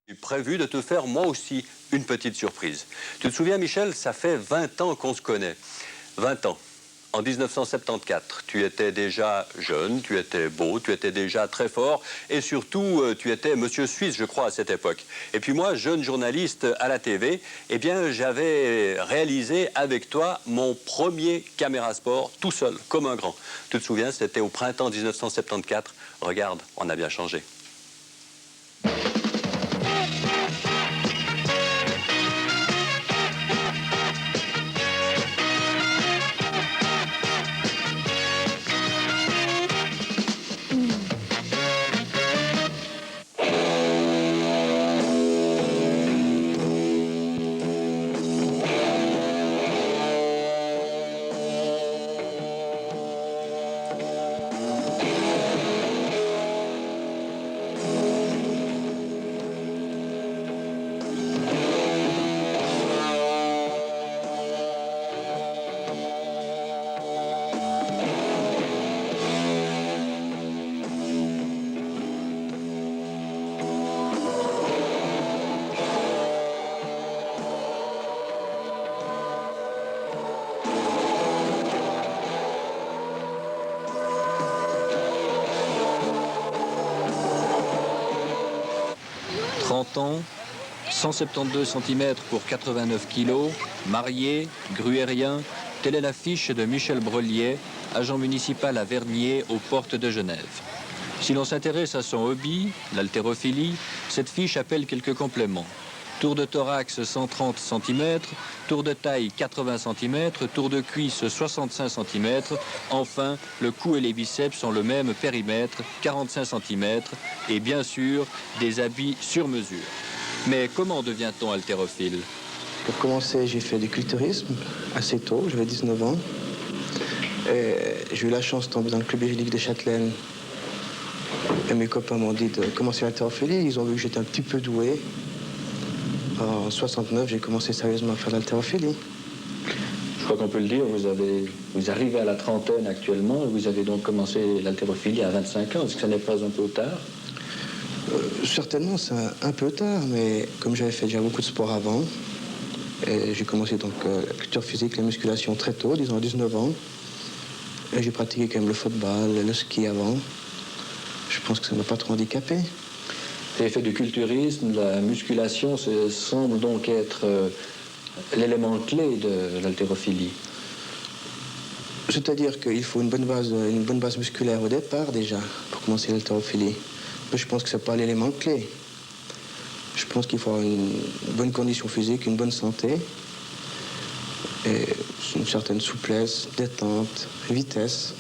J'ai prévu de te faire moi aussi une petite surprise. Tu te souviens, Michel, ça fait 20 ans qu'on se connaît. 20 ans. En 1974, tu étais déjà jeune, tu étais beau, tu étais déjà très fort et surtout, tu étais Monsieur Suisse, je crois, à cette époque. Et puis moi, jeune journaliste à la TV, eh bien, j'avais réalisé avec toi mon premier caméra sport tout seul, comme un grand. Tu te souviens, c'était au printemps 1974. Regarde, on a bien changé. Ans, 172 cm pour 89 kg, marié, gruérien, telle est l'affiche de Michel Brelier, agent municipal à Vernier, aux portes de Genève. Si l'on s'intéresse à son hobby, l'haltérophilie, cette fiche appelle quelques compléments. Tour de thorax 130 cm, tour de taille 80 cm, tour de cuisse 65 cm, enfin le cou et les biceps ont le même périmètre, 45 cm, et bien sûr des habits sur mesure. Mais comment devient-on haltérophile? Pour commencer, j'ai fait du culturisme assez tôt, j'avais 19 ans. J'ai eu la chance de tomber dans le club éridique de Châtelaine. Et mes copains m'ont dit de commencer l'haltérophilie, ils ont vu que j'étais un petit peu doué. En 69, j'ai commencé sérieusement à faire l'haltérophilie. Je crois qu'on peut le dire, vous arrivez à la trentaine actuellement, et vous avez donc commencé l'haltérophilie à 25 ans. Est-ce que ça n'est pas un peu tard? Certainement, c'est un peu tard, mais comme j'avais fait déjà beaucoup de sport avant, et j'ai commencé donc la culture physique, la musculation très tôt, disons à 19 ans, et j'ai pratiqué quand même le football, le ski avant. Je pense que ça ne m'a pas trop handicapé. Vous avez fait du culturisme, la musculation, ça semble donc être l'élément clé de l'haltérophilie. C'est-à-dire qu'il faut une bonne base musculaire au départ déjà, pour commencer l'haltérophilie. Je pense que ce n'est pas l'élément clé. Je pense qu'il faut avoir une bonne condition physique, une bonne santé, et une certaine souplesse, détente, vitesse.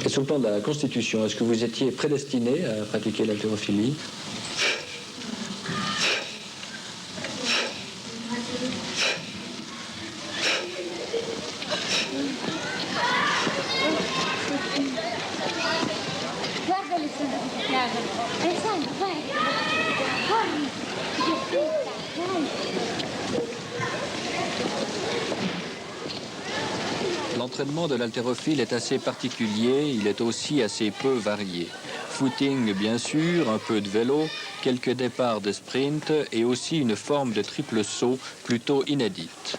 Et sur le plan de la constitution, est-ce que vous étiez prédestiné à pratiquer l'haltérophilie? L'entraînement de l'haltérophile est assez particulier, il est aussi assez peu varié. Footing bien sûr, un peu de vélo, quelques départs de sprint et aussi une forme de triple saut plutôt inédite.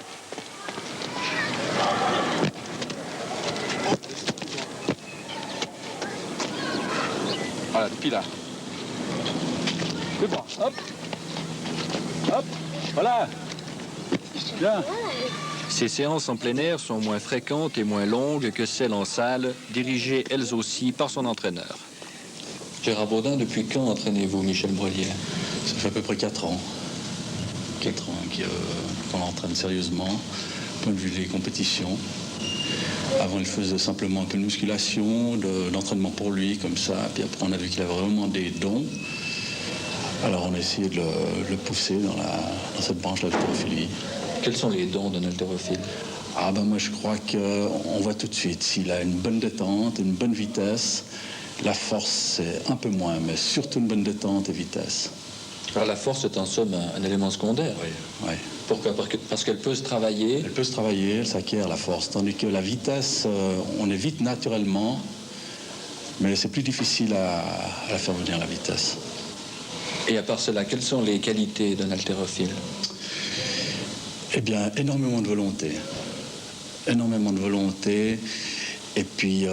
Voilà, depuis là. Plus bas, hop. Hop, voilà. Bien. Ces séances en plein air sont moins fréquentes et moins longues que celles en salle, dirigées elles aussi par son entraîneur. Gérard Baudin, depuis quand entraînez-vous Michel Brelier? Ça fait à peu près 4 ans. 4 ans qu'on l'entraîne sérieusement, du point de vue des compétitions. Avant, il faisait simplement un peu de musculation, de l'entraînement pour lui, comme ça. Puis après, on a vu qu'il avait vraiment des dons. Alors, on a essayé de le pousser dans cette branche de l'haltérophilie. Quels sont les dons d'un haltérophile? Ah ben moi, je crois qu'on voit tout de suite s'il a une bonne détente, une bonne vitesse. La force, c'est un peu moins, mais surtout une bonne détente et vitesse. Alors la force est en somme un élément secondaire. Oui, oui. Pourquoi? Parce qu'elle peut se travailler. Elle peut se travailler, elle s'acquiert la force. Tandis que la vitesse, on est vite naturellement, mais c'est plus difficile à faire venir la vitesse. Et à part cela, quelles sont les qualités d'un haltérophile? Eh bien, énormément de volonté. Énormément de volonté. Et puis,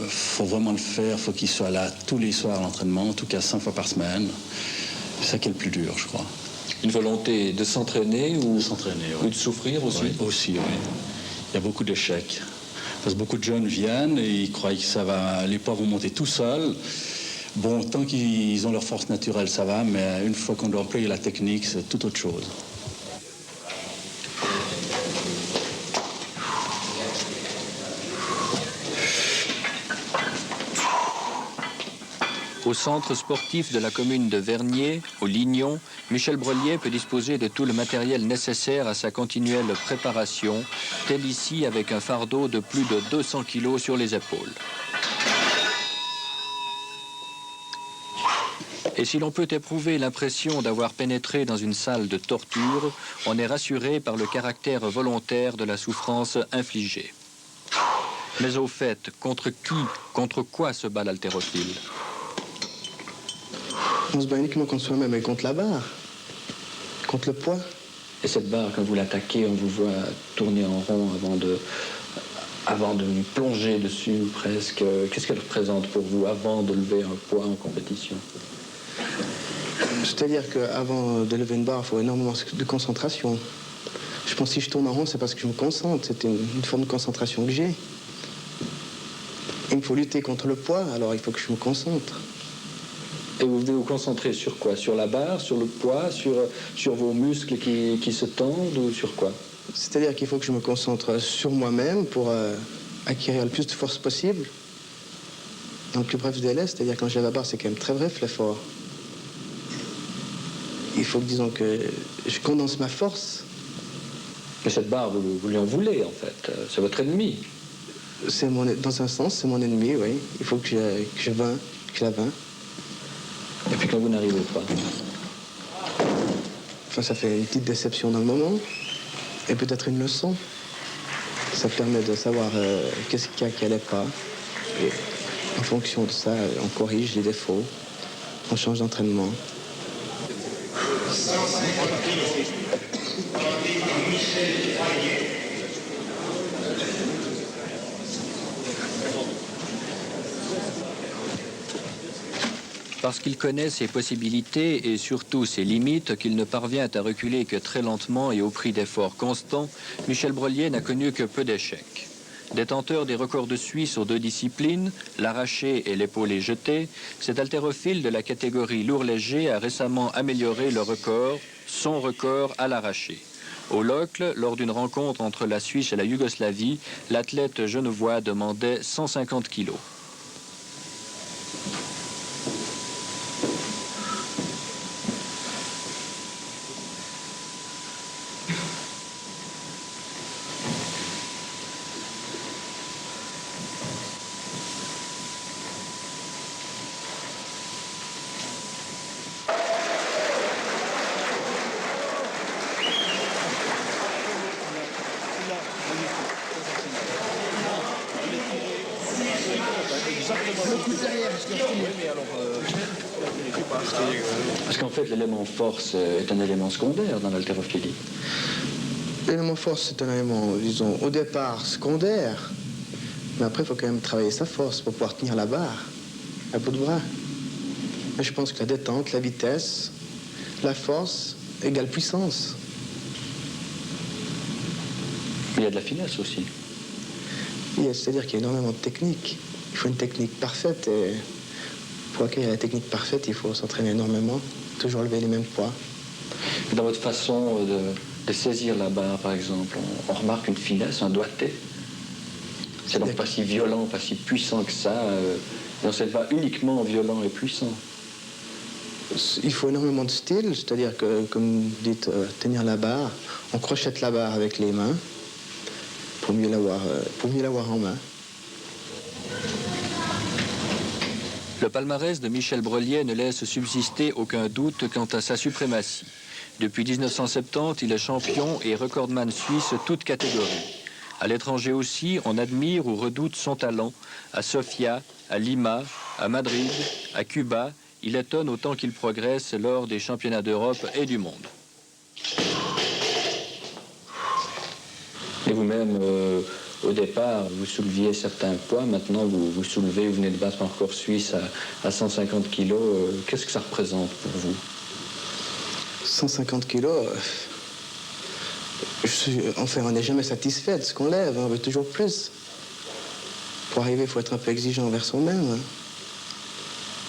faut vraiment le faire. Faut qu'il soit là tous les soirs à l'entraînement, en tout cas 5 fois par semaine. C'est ça qui est le plus dur, je crois. Une volonté de s'entraîner ou De s'entraîner, oui. ou de souffrir aussi? Oui, aussi, oui. Il y a beaucoup d'échecs. Parce que beaucoup de jeunes viennent et ils croient que ça va, les poids vont monter tout seuls. Bon, tant qu'ils ont leur force naturelle, ça va, mais une fois qu'on doit employer la technique, c'est tout autre chose. Au centre sportif de la commune de Vernier, au Lignon, Michel Brelier peut disposer de tout le matériel nécessaire à sa continuelle préparation, tel ici avec un fardeau de plus de 200 kg sur les épaules. Et si l'on peut éprouver l'impression d'avoir pénétré dans une salle de torture, on est rassuré par le caractère volontaire de la souffrance infligée. Mais au fait, contre qui, contre quoi se bat l'haltérophile? On se bat uniquement contre soi-même et contre la barre, contre le poids. Et cette barre, quand vous l'attaquez, on vous voit tourner en rond avant de vous plonger dessus presque. Qu'est-ce qu'elle représente pour vous avant de lever un poids en compétition? C'est-à-dire qu'avant de lever une barre, il faut énormément de concentration. Je pense que si je tourne en rond, c'est parce que je me concentre. C'est une forme de concentration que j'ai. Il me faut lutter contre le poids, alors il faut que je me concentre. Et vous devez vous concentrer sur quoi? Sur la barre, sur le poids, sur vos muscles qui se tendent ou sur quoi? C'est-à-dire qu'il faut que je me concentre sur moi-même pour acquérir le plus de force possible. Dans le plus bref délai, c'est-à-dire quand je lève la barre, c'est quand même très bref l'effort. Il faut que, disons que je condense ma force. Mais cette barre, vous lui en voulez en fait. C'est votre ennemi. Dans un sens, c'est mon ennemi, oui. Il faut que je la vainc. Et puis quand vous n'arrivez pas? Enfin, ça fait une petite déception dans le moment. Et peut-être une leçon. Ça permet de savoir qu'est-ce qu'il y a qui n'allait pas. Et en fonction de ça, on corrige les défauts. On change d'entraînement. Parce qu'il connaît ses possibilités et surtout ses limites, qu'il ne parvient à reculer que très lentement et au prix d'efforts constants, Michel Brelier n'a connu que peu d'échecs. Détenteur des records de Suisse aux 2 disciplines, l'arraché et l'épaulé jeté, cet haltérophile de la catégorie lourd-léger a récemment amélioré le record, son record à l'arraché. Au Locle, lors d'une rencontre entre la Suisse et la Yougoslavie, l'athlète genevois demandait 150 kilos. Parce qu'en fait, l'élément force est un élément secondaire dans l'haltérophilie. L'élément force, c'est un élément, disons, au départ secondaire. Mais après, il faut quand même travailler sa force pour pouvoir tenir la barre à bout de bras. Mais je pense que la détente, la vitesse, la force égale puissance. Il y a de la finesse aussi. C'est-à-dire qu'il y a énormément de techniques. Il faut une technique parfaite et pour acquérir la technique parfaite, il faut s'entraîner énormément, toujours lever les mêmes poids. Dans votre façon de saisir la barre, par exemple, on remarque une finesse, un doigté. C'est donc pas si violent, pas si puissant que ça. Non, c'est pas uniquement violent et puissant. Il faut énormément de style, c'est-à-dire que, comme vous dites, tenir la barre, on crochette la barre avec les mains pour mieux l'avoir en main. Le palmarès de Michel Brelier ne laisse subsister aucun doute quant à sa suprématie. Depuis 1970, il est champion et recordman suisse toutes catégories. À l'étranger aussi, on admire ou redoute son talent à Sofia, à Lima, à Madrid, à Cuba il étonne autant qu'il progresse lors des championnats d'Europe et du monde. Et vous-même, au départ, vous souleviez certains poids. Maintenant, vous soulevez, vous venez de battre un record suisse à 150 kilos. Qu'est-ce que ça représente pour vous? 150 kilos, enfin, on n'est jamais satisfait de ce qu'on lève, on veut toujours plus. Pour arriver, il faut être un peu exigeant envers soi-même.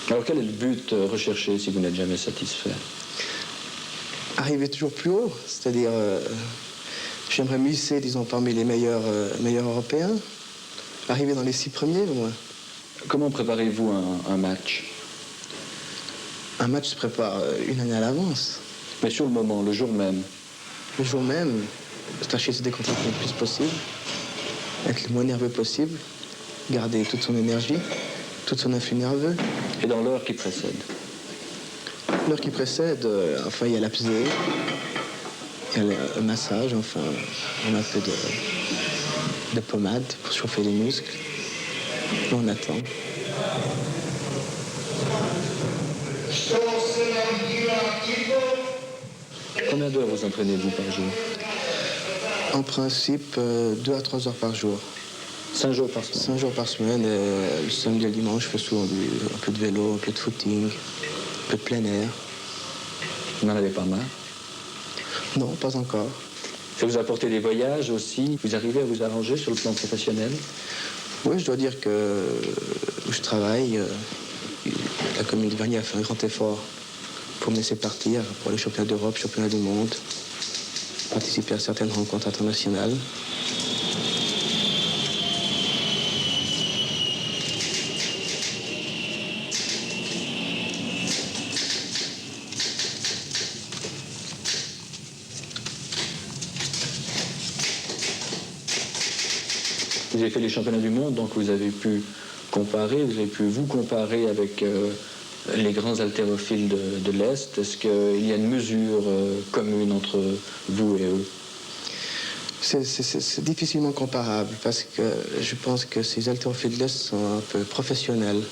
Alors quel est le but recherché si vous n'êtes jamais satisfait? Arriver toujours plus haut, c'est-à-dire, j'aimerais m'hisser, disons, parmi les meilleurs Européens, arriver dans les 6 premiers, moi. Comment préparez-vous un match? Un match se prépare une année à l'avance. Mais sur le moment, le jour même? Le jour même, tâcher de se décontracter le plus possible, être le moins nerveux possible, garder toute son énergie, tout son influx nerveux. Et dans l'heure qui précède? L'heure qui précède, enfin, il y a l'apnée, il y a le massage, enfin, on a un peu de pommade pour chauffer les muscles. Et on attend. Combien d'heures vous entraînez-vous par jour? En principe, 2 à 3 heures par jour. 5 jours par semaine? 5 jours par semaine. Le samedi et le dimanche, je fais souvent un peu de vélo, un peu de footing, un peu de plein air. Vous n'en avez pas marre? Non, pas encore. Ça vous apporte des voyages aussi? Vous arrivez à vous arranger sur le plan professionnel? Oui, je dois dire que où je travaille, la commune de Vernier a fait un grand effort pour me laisser partir pour les championnats d'Europe, championnats du monde, participer à certaines rencontres internationales. Vous avez fait les championnats du monde, donc vous avez pu comparer, vous avez pu vous comparer avec les grands haltérophiles de l'Est. Est-ce qu'il y a une mesure commune entre vous et eux? C'est difficilement comparable parce que je pense que ces haltérophiles de l'Est sont un peu professionnels,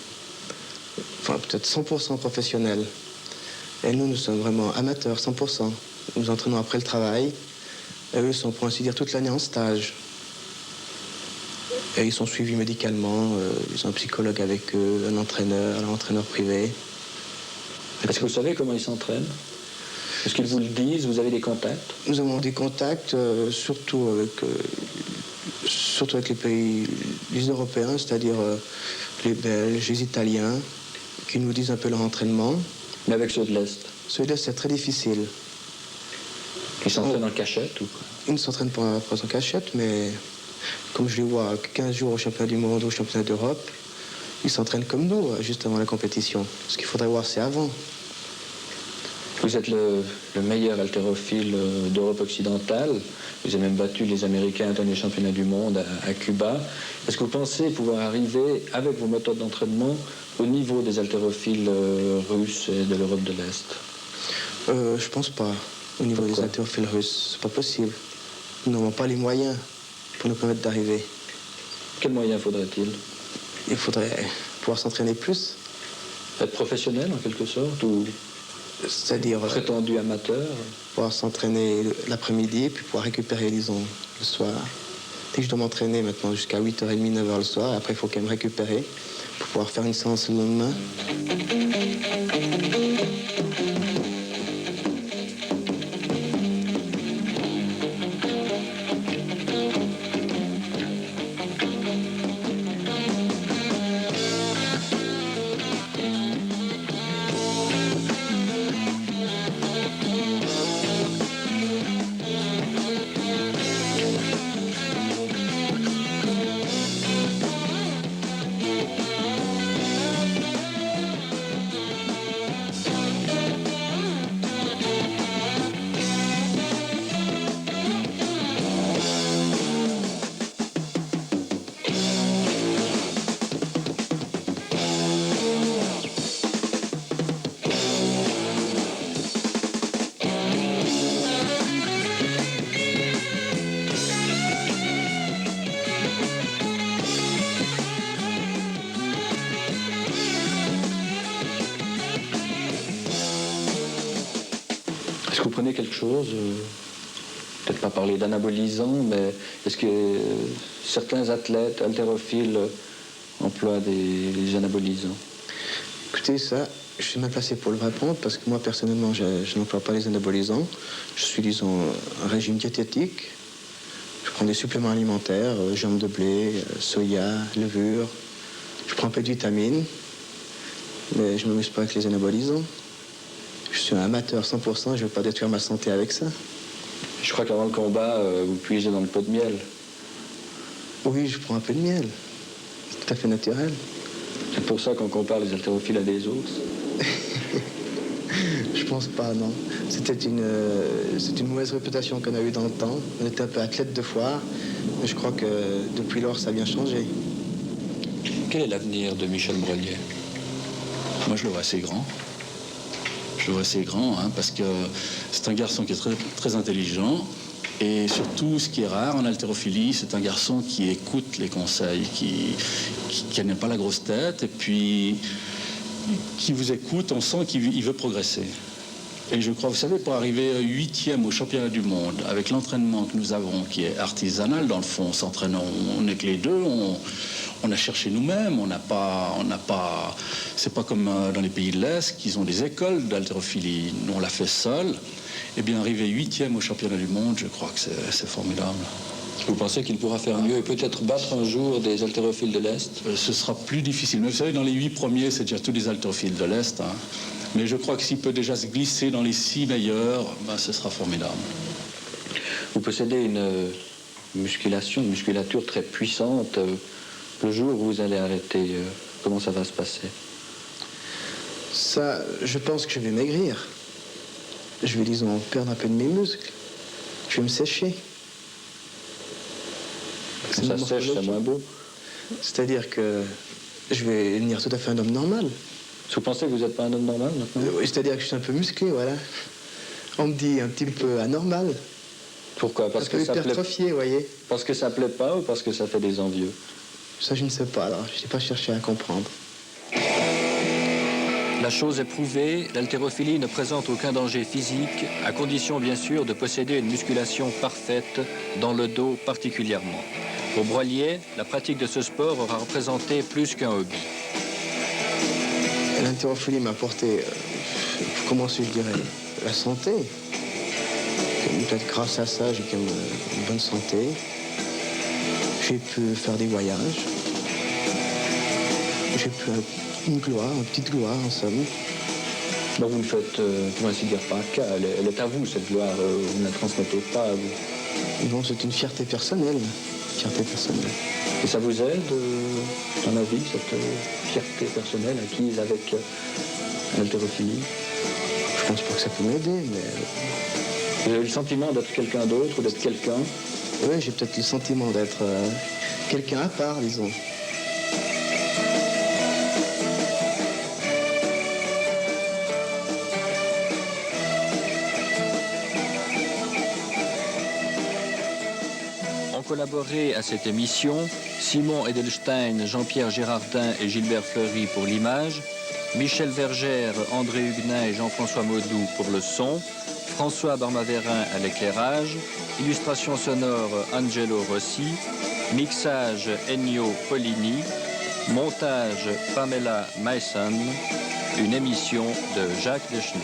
enfin peut-être 100% professionnels. Et nous sommes vraiment amateurs, 100%. Nous entraînons après le travail, et eux sont pour ainsi dire toute l'année en stage. Et ils sont suivis médicalement, ils ont un psychologue avec eux, un entraîneur privé. Est-ce que vous savez comment ils s'entraînent? Est-ce qu'ils vous le disent? Vous avez des contacts? Nous avons des contacts, surtout avec les pays, les Européens, c'est-à-dire les Belges, les Italiens, qui nous disent un peu leur entraînement. Mais avec ceux de l'Est? Ceux de l'Est, c'est très difficile. Ils s'entraînent en cachette ou quoi? Ils ne s'entraînent pas en cachette, mais comme je les vois 15 jours au championnat du monde ou au championnat d'Europe, ils s'entraînent comme nous, juste avant la compétition. Ce qu'il faudrait voir, c'est avant. Vous êtes le meilleur haltérophile d'Europe occidentale. Vous avez même battu les Américains dans les championnats du monde à Cuba. Est-ce que vous pensez pouvoir arriver, avec vos méthodes d'entraînement, au niveau des haltérophiles russes et de l'Europe de l'Est? Je pense pas. Au niveau des haltérophiles russes, c'est pas possible. Nous n'avons pas les moyens pour nous permettre d'arriver. Quels moyens faudrait-il? Il faudrait pouvoir s'entraîner plus. Être professionnel en quelque sorte ou c'est-à-dire prétendu amateur? Pouvoir s'entraîner l'après-midi puis pouvoir récupérer, disons, le soir. Dès que je dois m'entraîner maintenant jusqu'à 8h30, 9h le soir, après il faut quand même récupérer pour pouvoir faire une séance le lendemain. Est-ce que vous prenez quelque chose, peut-être pas parler d'anabolisant, mais est-ce que certains athlètes haltérophiles emploient des anabolisants? Écoutez, ça, je suis mal placé pour le répondre parce que moi, personnellement, je n'emploie pas les anabolisants. Je suis, disons, un régime diététique. Je prends des suppléments alimentaires, germes de blé, soya, levure. Je prends un peu de vitamines, mais je ne m'amuse pas avec les anabolisants. Je suis un amateur 100%, je ne veux pas détruire ma santé avec ça. Je crois qu'avant le combat, vous puisez dans le pot de miel. Oui, je prends un peu de miel. C'est tout à fait naturel. C'est pour ça qu'on compare les haltérophiles à des ours? Je pense pas, non. C'est une mauvaise réputation qu'on a eue dans le temps. On était un peu athlète de foire, mais je crois que depuis lors, ça a bien changé. Quel est l'avenir de Michel Brolier? Moi, je le vois assez grand. Je le vois assez grand, hein, parce que c'est un garçon qui est très, très intelligent. Et surtout, ce qui est rare en haltérophilie, c'est un garçon qui écoute les conseils, qui n'a pas la grosse tête, et puis qui vous écoute, on sent qu'il veut progresser. Et je crois, vous savez, pour arriver 8e au championnat du monde, avec l'entraînement que nous avons, qui est artisanal dans le fond, on s'entraîne, on n'est que les deux, on a cherché nous-mêmes, c'est pas comme dans les pays de l'Est, qu'ils ont des écoles d'haltérophilie. Nous, on l'a fait seul. Eh bien, arriver 8e au championnat du monde, je crois que c'est formidable. Vous pensez qu'il pourra faire mieux et peut-être battre un jour des haltérophiles de l'Est? Ce sera plus difficile. Mais vous savez, dans les 8 premiers, c'est déjà tous des haltérophiles de l'Est. Hein. Mais je crois que s'il peut déjà se glisser dans les 6 meilleurs, ben, ce sera formidable. Vous possédez une musculature très puissante. Le jour où vous allez arrêter, comment ça va se passer? Ça, je pense que je vais maigrir. Je vais, disons, perdre un peu de mes muscles. Je vais me sécher. Quand ça sèche, c'est moins beau. C'est-à-dire que je vais devenir tout à fait un homme normal. Vous pensez que vous n'êtes pas un homme normal maintenant? Oui, c'est-à-dire que je suis un peu musclé, voilà. On me dit un petit peu anormal. Pourquoi? Parce un peu hypertrophié, vous voyez. Parce que ça plaît pas ou parce que ça fait des envieux? Ça, je ne sais pas, alors. Je n'ai pas cherché à comprendre. La chose est prouvée, l'haltérophilie ne présente aucun danger physique, à condition bien sûr de posséder une musculation parfaite, dans le dos particulièrement. Pour Brolier, la pratique de ce sport aura représenté plus qu'un hobby. L'haltérophilie m'a apporté, pour commencer, je dirais, la santé. Peut-être grâce à ça, j'ai quand même une bonne santé. J'ai pu faire des voyages. J'ai pu une petite gloire, en somme. Ben vous ne faites, pour ainsi dire, pas qu'à. Elle est à vous, cette gloire. Vous ne la transmettez pas à vous. Non, c'est une fierté personnelle. Et ça vous aide dans la vie, cette fierté personnelle acquise avec l'haltérophilie? Je pense pas que ça peut m'aider, mais... Vous avez le sentiment d'être quelqu'un d'autre ou d'être quelqu'un? Oui, j'ai peut-être le sentiment d'être quelqu'un à part, disons. Ont collaboré à cette émission Simon Edelstein, Jean-Pierre Gérardin et Gilbert Fleury pour l'image, Michel Vergère, André Huguenin et Jean-François Maudou pour le son, François Barmaverin à l'éclairage, illustration sonore Angelo Rossi, mixage Ennio Polini, montage Pamela Mason, une émission de Jacques Deschenaux.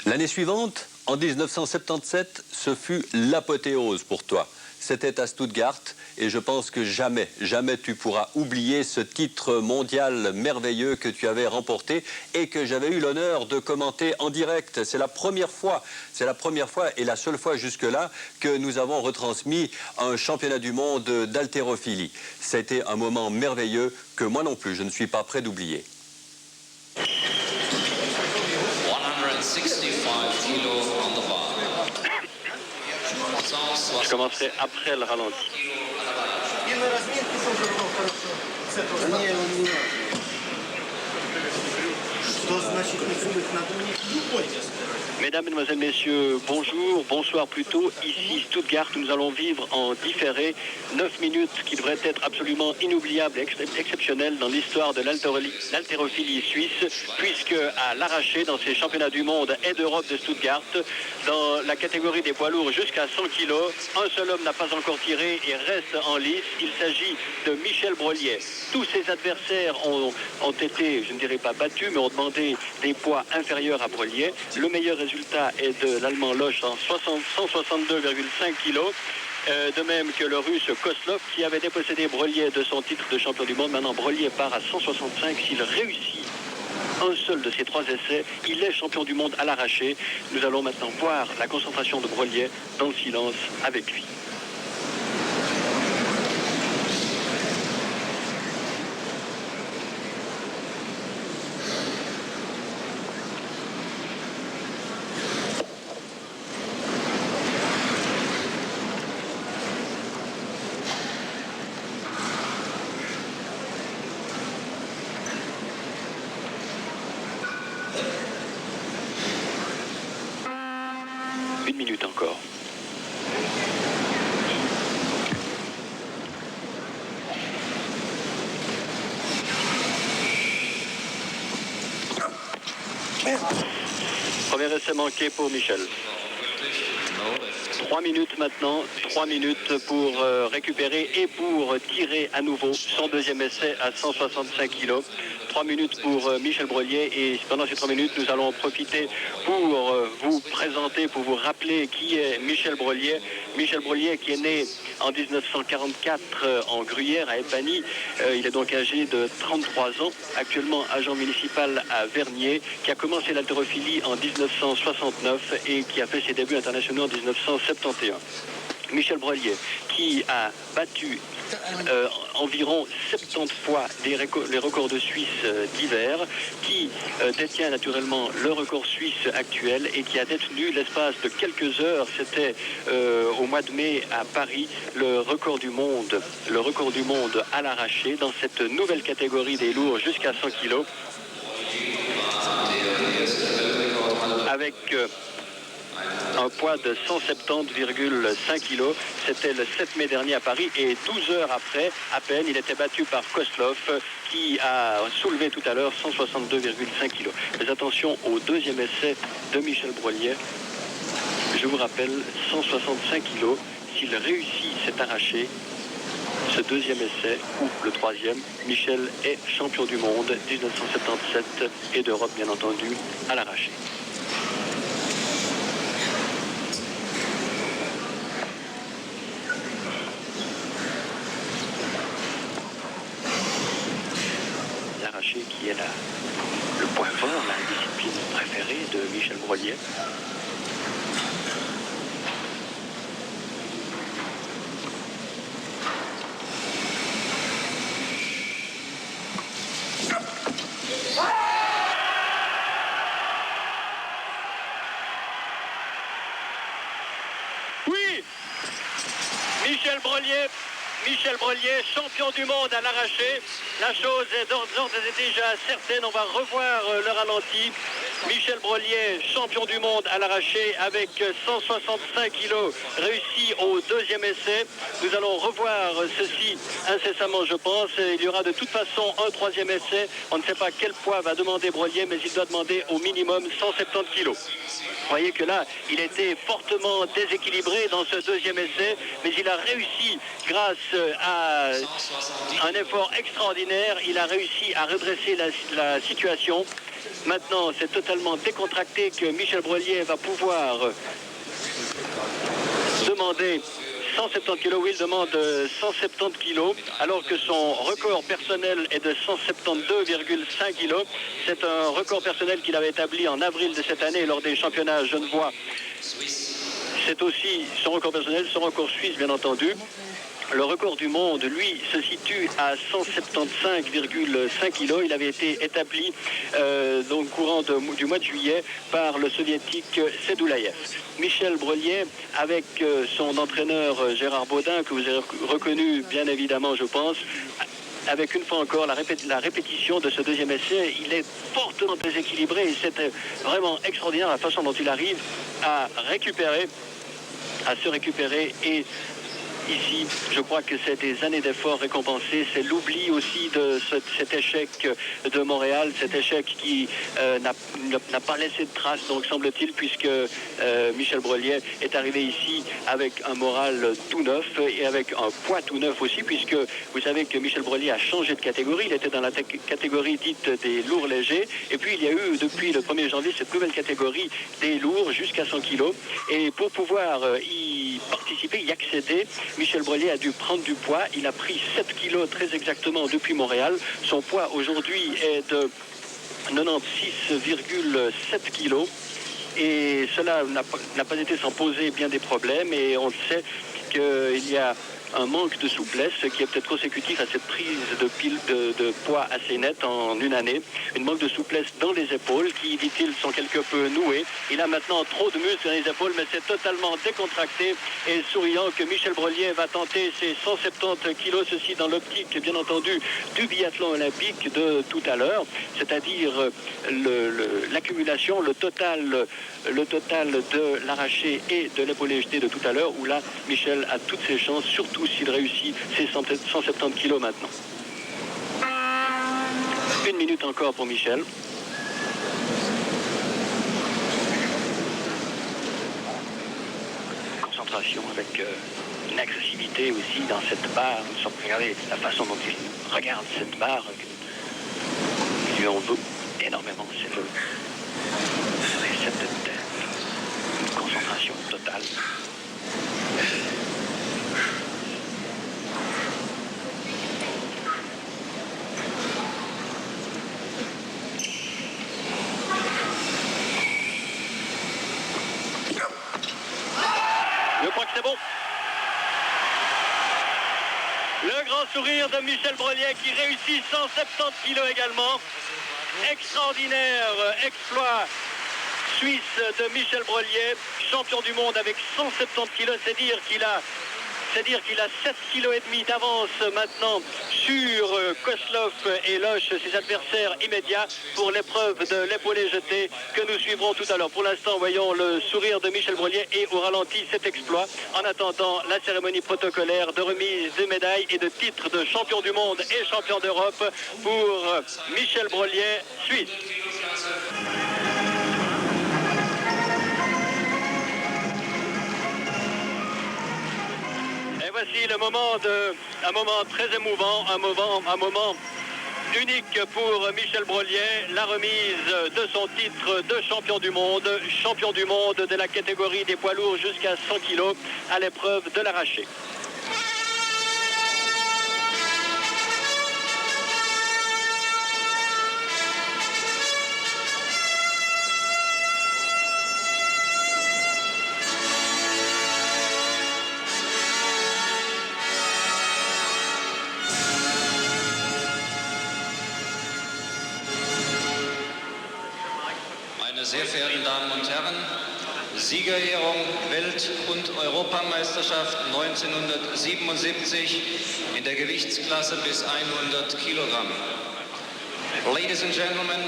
L'année suivante, en 1977, ce fut l'apothéose pour toi. C'était à Stuttgart et je pense que jamais tu pourras oublier ce titre mondial merveilleux que tu avais remporté et que j'avais eu l'honneur de commenter en direct. C'est la première fois et la seule fois jusque-là que nous avons retransmis un championnat du monde d'haltérophilie. C'était un moment merveilleux que moi non plus, je ne suis pas prêt d'oublier. Je commencerai après le ralenti. Mesdames, Mesdemoiselles, Messieurs, bonjour, bonsoir plutôt. Ici Stuttgart, nous allons vivre en différé 9 minutes qui devraient être absolument inoubliables et exceptionnelles dans l'histoire de l'haltérophilie suisse, puisque à l'arraché dans ces championnats du monde et d'Europe de Stuttgart, dans la catégorie des poids lourds jusqu'à 100 kg, un seul homme n'a pas encore tiré et reste en lice. Il s'agit de Michel Brollier. Tous ses adversaires ont été, je ne dirais pas battus, mais ont demandé des poids inférieurs à Brollier. Le meilleur résultat est de l'Allemand Losch en 162,5 kg. De même que le Russe Koslov qui avait dépossédé Brollier de son titre de champion du monde. Maintenant, Brollier part à 165. S'il réussit un seul de ces 3 essais, il est champion du monde à l'arraché. Nous allons maintenant voir la concentration de Brollier dans le silence avec lui. Une minute encore. Premier essai manqué pour Michel. 3 minutes maintenant, 3 minutes pour récupérer et pour tirer à nouveau son deuxième essai à 165 kg. 3 minutes pour Michel Brollier et pendant ces 3 minutes, nous allons profiter pour vous présenter, pour vous rappeler qui est Michel Brollier. Michel Brollier qui est né en 1944 en Gruyère à Epany. Il est donc âgé de 33 ans, actuellement agent municipal à Vernier, qui a commencé l'haltérophilie en 1969 et qui a fait ses débuts internationaux en 1971. Michel Brollier qui a battu environ 70 fois les records de Suisse d'hiver, qui détient naturellement le record suisse actuel et qui a détenu l'espace de quelques heures, c'était au mois de mai à Paris, le record du monde à l'arraché dans cette nouvelle catégorie des lourds jusqu'à 100 kg avec un poids de 170,5 kg. C'était le 7 mai dernier à Paris et 12 heures après, à peine, il était battu par Koslov qui a soulevé tout à l'heure 162,5 kg. Mais attention au deuxième essai de Michel Brollier. Je vous rappelle, 165 kg. S'il réussit cet arraché, ce deuxième essai, ou le troisième, Michel est champion du monde 1977 et d'Europe bien entendu à l'arraché. Qui est le point fort, la discipline préférée de Michel Brollier. Oui, Michel Brollier, champion du monde à l'arraché. La chose est d'ores et déjà certaine. On va revoir le ralenti. Michel Brollier, champion du monde à l'arraché avec 165 kg réussi au deuxième essai. Nous allons revoir ceci incessamment, je pense. Il y aura de toute façon un troisième essai. On ne sait pas quel poids va demander Brollier, mais il doit demander au minimum 170 kg. Vous voyez que là, il était fortement déséquilibré dans ce deuxième essai, mais il a réussi, grâce à un effort extraordinaire, il a réussi à redresser la situation. Maintenant, c'est totalement décontracté que Michel Brollier va pouvoir demander 170 kg, oui, il demande 170 kg, alors que son record personnel est de 172,5 kg. C'est un record personnel qu'il avait établi en avril de cette année lors des championnats genevois. C'est aussi son record personnel, son record suisse, bien entendu. Le record du monde, lui, se situe à 175,5 kg. Il avait été établi dans le courant du mois de juillet par le soviétique Sedoulaïev. Michel Brelier, avec son entraîneur Gérard Baudin, que vous avez reconnu bien évidemment, je pense, avec une fois encore la répétition de ce deuxième essai. Il est fortement déséquilibré et c'est vraiment extraordinaire la façon dont il arrive à se récupérer et ici, je crois que c'est des années d'efforts récompensés. C'est l'oubli aussi de cet échec de Montréal, cet échec qui n'a pas laissé de traces, donc semble-t-il, puisque Michel Brelier est arrivé ici avec un moral tout neuf et avec un poids tout neuf aussi, puisque vous savez que Michel Brelier a changé de catégorie. Il était dans la catégorie dite des lourds légers. Et puis, il y a eu, depuis le 1er janvier, cette nouvelle catégorie des lourds jusqu'à 100 kg. Et pour pouvoir y participer, y accéder, Michel Brelier a dû prendre du poids. Il a pris 7 kilos très exactement depuis Montréal. Son poids aujourd'hui est de 96,7 kilos. Et cela n'a pas été sans poser bien des problèmes. Et on sait qu'il y a un manque de souplesse qui est peut-être consécutif à cette prise de poids assez nette en une année. Une manque de souplesse dans les épaules qui, dit-il, sont quelque peu nouées. Il a maintenant trop de muscles dans les épaules, mais c'est totalement décontracté et souriant que Michel Brelier va tenter ses 170 kilos, ceci dans l'optique, bien entendu, du biathlon olympique de tout à l'heure, c'est-à-dire l'accumulation, le total de l'arraché et de l'épaulé jeté de tout à l'heure, où là, Michel a toutes ses chances, surtout s'il réussit ses 170 kilos maintenant. Une minute encore pour Michel. Concentration avec une agressivité aussi dans cette barre. Regardez la façon dont il regarde cette barre. Il lui en veut énormément. C'est une concentration totale. Je crois que c'est bon. Le grand sourire de Michel Brelier qui réussit 170 kilos également. Extraordinaire exploit suisse de Michel Brelier, champion du monde avec 170 kilos. C'est dire qu'il a 7,5 kg d'avance maintenant sur Kozlov et Loche, ses adversaires immédiats, pour l'épreuve de l'épaulé jeté que nous suivrons tout à l'heure. Pour l'instant, voyons le sourire de Michel Brelier et au ralenti cet exploit. En attendant la cérémonie protocolaire de remise des médailles et de titres de champion du monde et champion d'Europe pour Michel Brelier, Suisse. Et voici un moment très émouvant, un moment unique pour Michel Brelier, la remise de son titre de champion du monde de la catégorie des poids lourds jusqu'à 100 kg à l'épreuve de l'arraché. Meine sehr verehrten Damen und Herren, Siegerehrung Welt- und Europameisterschaft 1977 in der Gewichtsklasse bis 100 Kilogramm. Ladies and gentlemen,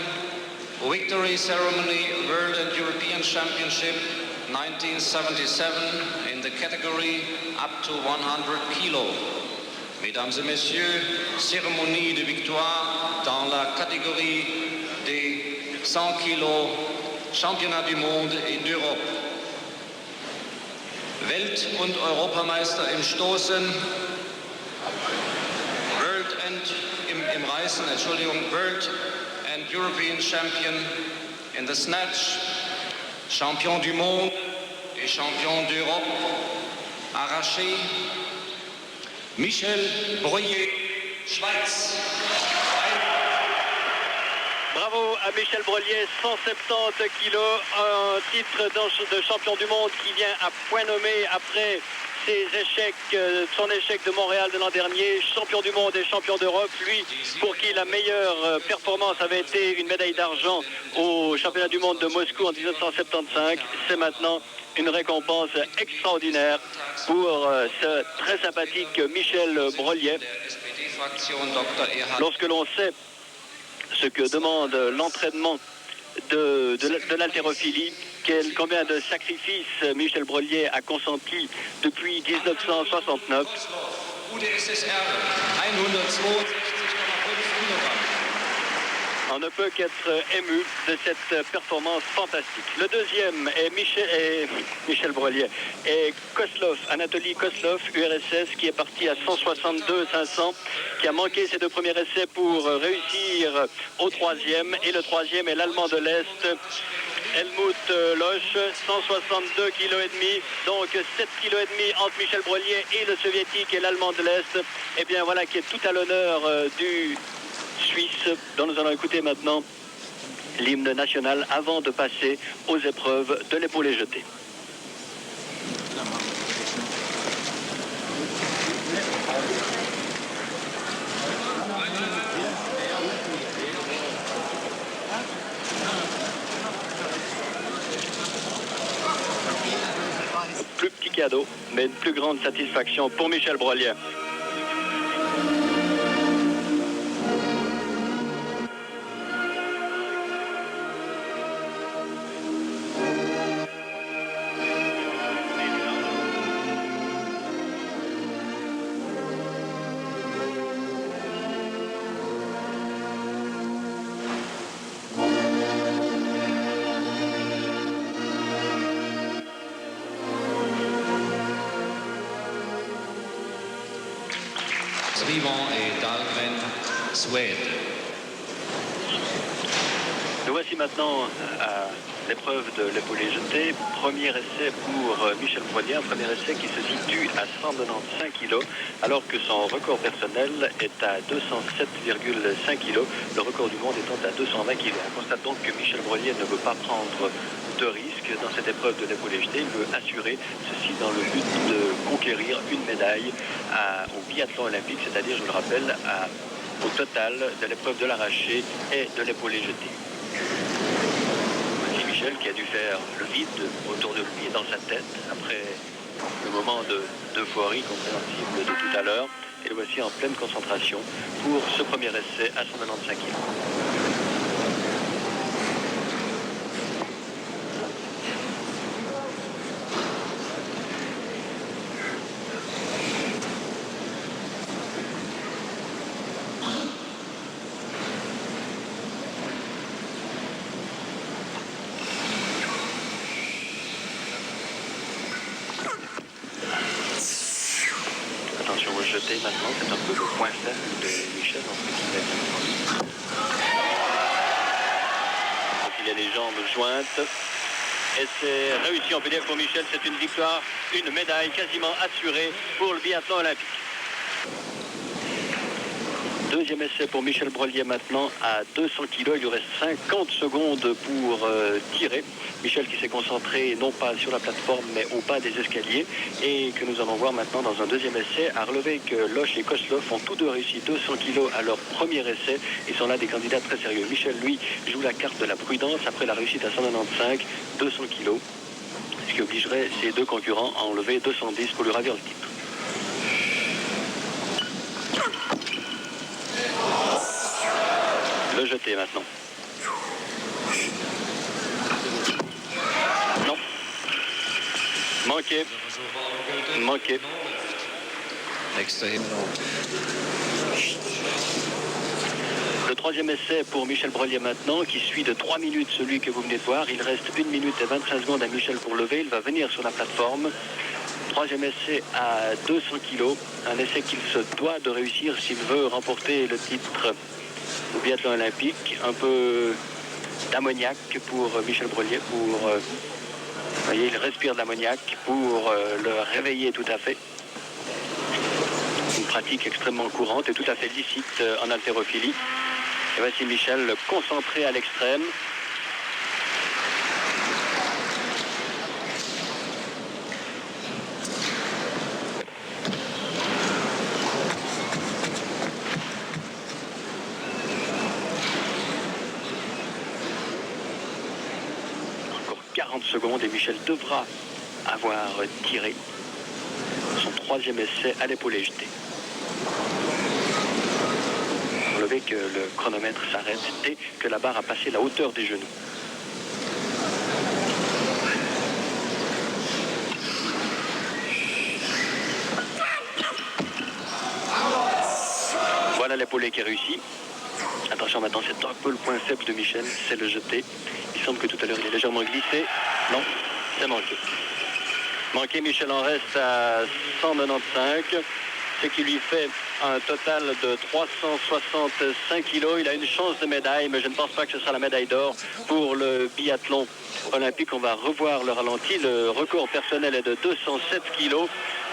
victory ceremony World and European Championship 1977 in the category up to 100 kilo. Mesdames et messieurs, cérémonie de victoire dans la catégorie des 100 kilos, championnat du monde et d'Europe. Welt- und Europameister im Stoßen, World and European Champion in the Snatch, Champion du monde et Champion d'Europe, arraché, Michel Brelier, Schweiz. Bravo à Michel Brelier, 170 kilos, un titre de champion du monde qui vient à point nommé après ses échecs, son échec de Montréal de l'an dernier, champion du monde et champion d'Europe, lui pour qui la meilleure performance avait été une médaille d'argent au championnat du monde de Moscou en 1975, c'est maintenant une récompense extraordinaire pour ce très sympathique Michel Brolier. Lorsque l'on sait ce que demande l'entraînement de l'haltérophilie, combien de sacrifices Michel Brolier a consenti depuis 1969. On ne peut qu'être ému de cette performance fantastique. Le deuxième est Michel Brolier et Koslov, Anatoly Koslov, URSS, qui est parti à 162-500, qui a manqué ses deux premiers essais pour réussir au troisième. Et le troisième est l'Allemand de l'Est, Helmut Losch, 162,5 kg, donc 7,5 kg entre Michel Brolier et le soviétique et l'Allemand de l'Est. Et bien voilà qui est tout à l'honneur du Suisse, dont nous allons écouter maintenant l'hymne national avant de passer aux épreuves de l'épaulé jeté. Plus petit cadeau, mais une plus grande satisfaction pour Michel Brolier. Suivant est Dahlgren, Suède. Nous voici maintenant à l'épreuve de l'épaulé jeté. Premier essai pour Michel Brolier, un premier essai qui se situe à 195 kg, alors que son record personnel est à 207,5 kg, le record du monde étant à 220 kg. On constate donc que Michel Brolier ne veut pas prendre de risque dans cette épreuve de l'épaulé jeté. Il veut assurer ceci dans le but de conquérir une médaille au biathlon olympique, c'est-à-dire, je le rappelle, au total de l'épreuve de l'arraché et de l'épaulé jeté. Voici Michel qui a dû faire le vide autour de lui et dans sa tête après le moment d'euphorie compréhensible de tout à l'heure. Et le voici en pleine concentration pour ce premier essai à 195 kg. Attention au jeté maintenant, c'est un peu le point faible de Michel entre guillemets. Donc il y a les jambes jointes. Et c'est réussi, on peut dire, pour Michel, c'est une victoire, une médaille quasiment assurée pour le biathlon olympique. Deuxième essai pour Michel Brolier maintenant à 200 kg. Il lui reste 50 secondes pour tirer. Michel qui s'est concentré non pas sur la plateforme mais au bas des escaliers et que nous allons voir maintenant dans un deuxième essai. À relever que Losch et Koslov ont tous deux réussi 200 kg à leur premier essai. Ils sont là des candidats très sérieux. Michel, lui, joue la carte de la prudence après la réussite à 195, 200 kg. Ce qui obligerait ses deux concurrents à enlever 210 pour lui ravir le titre. Le jeter maintenant. Non. Manqué. Manqué. Le troisième essai pour Michel Brolier maintenant, qui suit de 3 minutes celui que vous venez de voir. Il reste 1 minute et 25 secondes à Michel pour lever. Il va venir sur la plateforme. Troisième essai à 200 kg. Un essai qu'il se doit de réussir s'il veut remporter le titre au biathlon olympique. Un peu d'ammoniac pour Michel Brolier. Vous voyez, il respire de l'ammoniac pour le réveiller tout à fait. Une pratique extrêmement courante et tout à fait licite en haltérophilie. Et voici Michel concentré à l'extrême. 40 secondes et Michel devra avoir tiré son troisième essai à l'épaulé jeté. Relevez que le chronomètre s'arrête dès que la barre a passé la hauteur des genoux. Voilà l'épaulé qui est réussi. Attention maintenant, c'est un peu le point faible de Michel, c'est le jeté. Il semble que tout à l'heure il est légèrement glissé. Non, c'est manqué. Manqué, Michel en reste à 195, ce qui lui fait un total de 365 kilos. Il a une chance de médaille, mais je ne pense pas que ce sera la médaille d'or pour le biathlon olympique. On va revoir le ralenti. Le record personnel est de 207 kilos,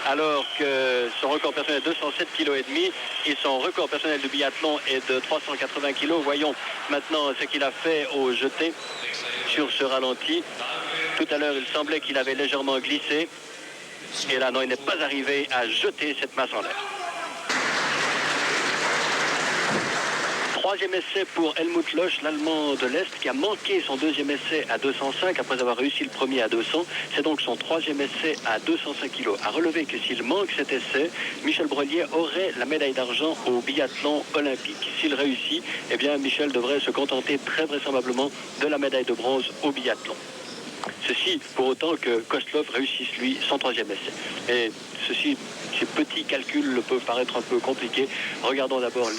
alors que son record personnel est de 207 kg et demi et son record personnel du biathlon est de 380 kg. Voyons maintenant ce qu'il a fait au jeté sur ce ralenti. Tout à l'heure, il semblait qu'il avait légèrement glissé. Et là, non, il n'est pas arrivé à jeter cette masse en l'air. Troisième essai pour Helmut Losch, l'Allemand de l'Est, qui a manqué son deuxième essai à 205 après avoir réussi le premier à 200. C'est donc son troisième essai à 205 kg. À relever que s'il manque cet essai, Michel Brelier aurait la médaille d'argent au biathlon olympique. S'il réussit, eh bien Michel devrait se contenter très vraisemblablement de la médaille de bronze au biathlon. Ceci pour autant que Kozlov réussisse lui son troisième essai. Et ces petits calculs peuvent paraître un peu compliqués. Regardons d'abord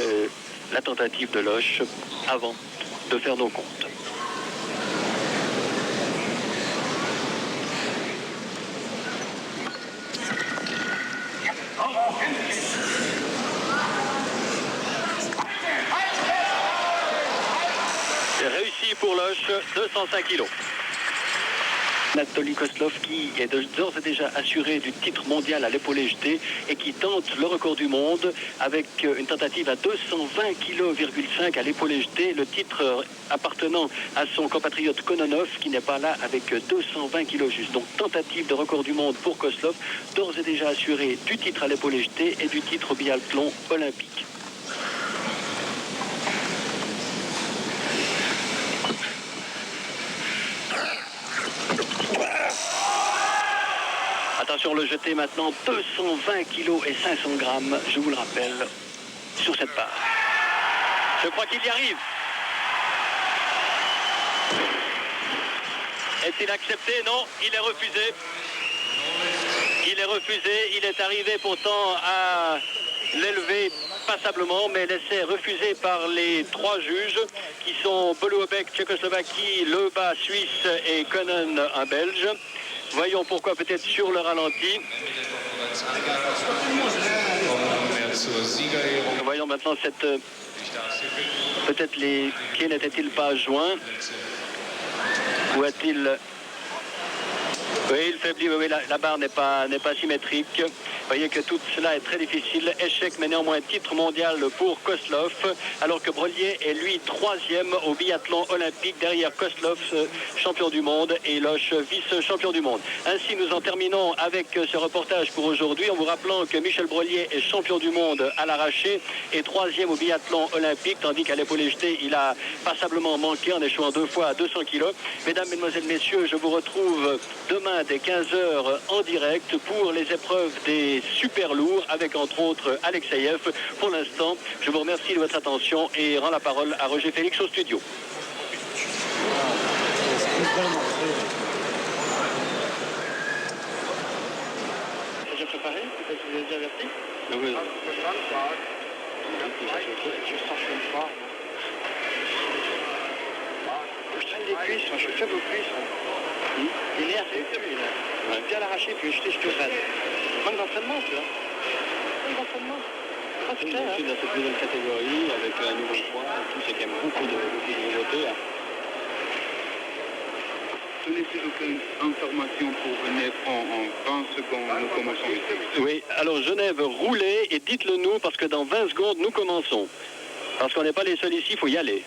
la tentative de Losch avant de faire nos comptes. C'est réussi pour Losch, 205 kg. Anatoly Kozlov qui est d'ores et déjà assuré du titre mondial à l'épaulé jeté et qui tente le record du monde avec une tentative à 220,5 kg à l'épaulé jeté, le titre appartenant à son compatriote Kononov qui n'est pas là avec 220 kg juste. Donc tentative de record du monde pour Kozlov, d'ores et déjà assuré du titre à l'épaulé jeté et du titre au biathlon olympique. Attention, le jeté maintenant, 220 kg et 500 grammes, je vous le rappelle, sur cette barre. Je crois qu'il y arrive. Est-il accepté? Non, il est refusé. Il est refusé, il est arrivé pourtant à l'élever passablement, mais l'essai est refusé par les trois juges qui sont Boluobek, Tchécoslovaquie, Lebas, Suisse et Konen, un Belge. Voyons pourquoi peut-être sur le ralenti. Voyons maintenant cette... peut-être les pieds n'étaient-ils pas joints? Ou a-t-il... Oui, il faiblit, oui, la barre n'est pas symétrique. Vous voyez que tout cela est très difficile. Échec, mais néanmoins titre mondial pour Kozlov, alors que Brelier est lui troisième au biathlon olympique derrière Kozlov, champion du monde, et Losch, vice-champion du monde. Ainsi, nous en terminons avec ce reportage pour aujourd'hui, en vous rappelant que Michel Brelier est champion du monde à l'arraché et troisième au biathlon olympique, tandis qu'à l'épaulé jeté, il a passablement manqué en échouant 2 fois à 200 kg. Mesdames, Mesdemoiselles, Messieurs, je vous retrouve demain dès 15h en direct pour les épreuves des super lourds avec entre autres Alexeyev. Pour l'instant, je vous remercie de votre attention et rends la parole à Roger Félix au studio. C'est déjà préparé? Vous avez déjà averti? Oui. Je sens pas. Je traîne des cuisses, je suis faible aux cuisses. Les nerfs, c'est plus. Je vais bien l'arracher, puis je te traîne. Manque d'entraînement, tu vois. Manque d'entraînement. Ah, c'est clair. Je suis dans cette nouvelle catégorie, avec un nouveau poids, tout, c'est quand même beaucoup de nouveautés. Je n'ai plus aucune information pour venir en 20 secondes, nous commençons ici. Oui, alors Genève, roulez et dites-le nous, parce que dans 20 secondes, nous commençons. Parce qu'on n'est pas les seuls ici, il faut y aller.